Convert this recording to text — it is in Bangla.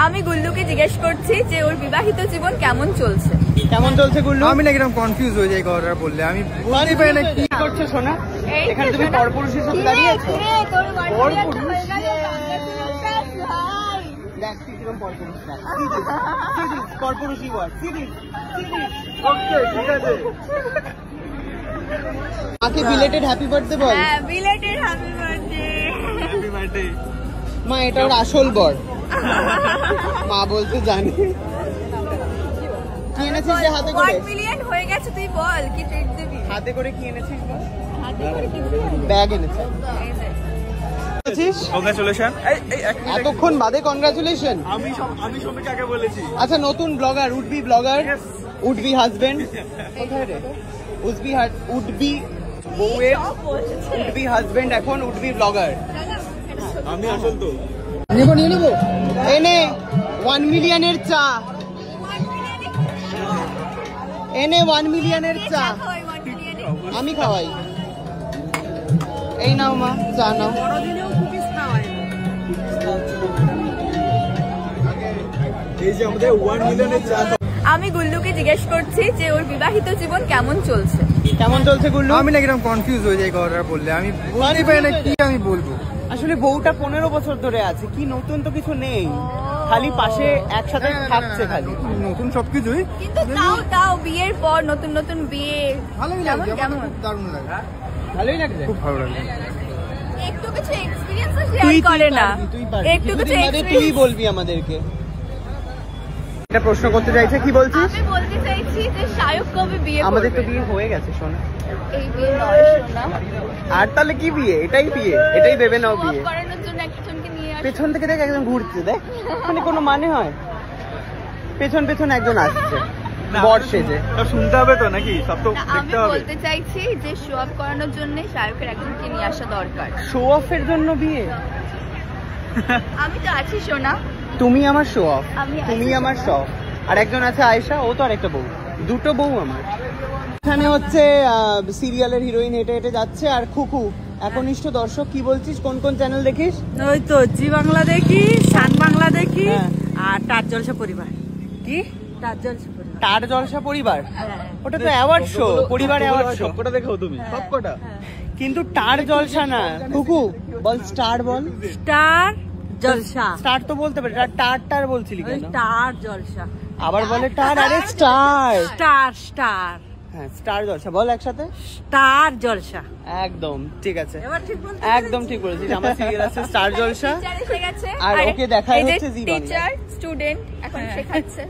আমি গুল্লুকে জিজ্ঞেস করছি যে ওর বিবাহিত জীবন কেমন চলছে। গুল্লু? আমি না একদম কনফিউজ হয়ে যাই কথাটা বললে, আমি বলতেই পারি না কি করছো সোনা। এখানে তুমি পরপুরুষ হিসেবে দাঁড়িয়ে আছো। মাকে বিলেটেড হ্যাপি বার্থডে বল। হ্যাঁ, belated happy birthday. Happy birthday মা, এটা ওর আসল বর। মা বলতে জানি। কি এনেছিস রে হাতে করে? 1 মিলিয়ন হয়ে গেছে, তুই বল কি ট্রিট দিবি? হাতে করে কি এনেছিস বল? হাতে করে কিছু ব্যাগ এনেছিস। কংগ্রাচুলেশন। এতক্ষণ বাদে কংগ্রাচুলেশন। আমি সবাইকে আগে বলেছি। আচ্ছা, নতুন blogger, would-be blogger, would-be husband. কোথায় রে? উডবি বউয়ের উডবি হাজবেন্ড, এখন উডবি ব্লগার। আমি আসল তো নিয়ে নেবো। এনে 1 মিলিয়নের চা, এনে 1 মিলিয়নের চা আমি খাওয়াই। এই নাও মা, চা নাও। এই যে আমাদের 1 মিলিয়নের চা। আমি গুল্লুকে জিজ্ঞেস করছি যে ওর বিবাহিত জীবন কেমন চলছে। গুল্লু? আমি না একদম কনফিউজ হয়ে যাই কথাটা বললে, আমি বলতেই পারি না কি আমি বলবো। আসলে বউটা 15 বছর ধরে আছে, কি নতুন তো কিছু নেই, খালি পাশে একসাথে থাকছে, খালি নতুন সবকিছুই। কিন্তু তাও বিয়ের পর নতুন নতুন বিয়ে ভালোই লাগে, কেমন দারুণ লাগে। ভালোই লাগছে, খুব ভালো লাগে। একটু কিছু এক্সপেরিয়েন্স শেয়ার করে না, একটু কিছু তুই বলবি আমাদেরকে। এটা প্রশ্ন করতে চাইছে, কি বলছিস? আমি বলতে চাইছি যে শায়ক কবে বিয়ে করবে? আমাদের তো বিয়ে হয়ে গেছে সোনা। এই বিয়ে নয় সোনা। আর তাহলে কি বিয়ে? এটাই বিয়ে, এটাই ভেবে নাও বিয়ে। করানোর জন্য একজনকে নিয়ে আসো। পেছন থেকে দেখ, একজন ঘুরছে, দেখ মানে কোনো মানে হয়? পেছন পেছন একজন আসছে বর সেজে। শুনতে হবে তো নাকি? সব তো দেখতে হবে। আমি বলতে চাইছি যে শো অফ করানোর জন্য শায়কের একজনকে নিয়ে আসা দরকার। শো অফের জন্য বিয়ে? আমি তো আছি সোনা। তুমি আমার শো অফ, আমি তুমি আমার শো অফ। আর একজন আছে আয়েশা, ও তো আরেকটা বউ, দুটো বউ আমার। এখানে হচ্ছে সিরিয়ালের হিরোইন হেঁটে হেঁটে যাচ্ছে, আর খুকু একনিষ্ঠ দর্শক। কি বলছিস, কোন কোন চ্যানেল দেখিস? ওই তো জি বাংলা দেখি, সান বাংলা দেখি, আর টার জলসা পরিবার। কি? টার জলসা পরিবার। টার জলসা পরিবার? ওটা তো অ্যাওয়ার্ড শো, পরিবার অ্যাওয়ার্ড শো। সবকটা দেখো তুমি? সবকটা? কিন্তু টার জলসা না। কুকু বল, স্টার বল। স্টার জলসা। স্টার তো বলতে পারি, টার বলছিলি কেন? টার জলসা। আবার বলে টার, আরে স্টার। স্টার। হ্যাঁ, স্টার জলসা বল একসাথে। স্টার জলসা। একদম ঠিক আছে, এবার ঠিক বলতে একদম ঠিক বলেছিস। আমার সিরিয়াল আছে স্টার জলসা, টিচার এসে গেছে আর ওকে দেখাই হচ্ছে জি বাংলা। টিচার স্টুডেন্ট এখন শেখাচ্ছে।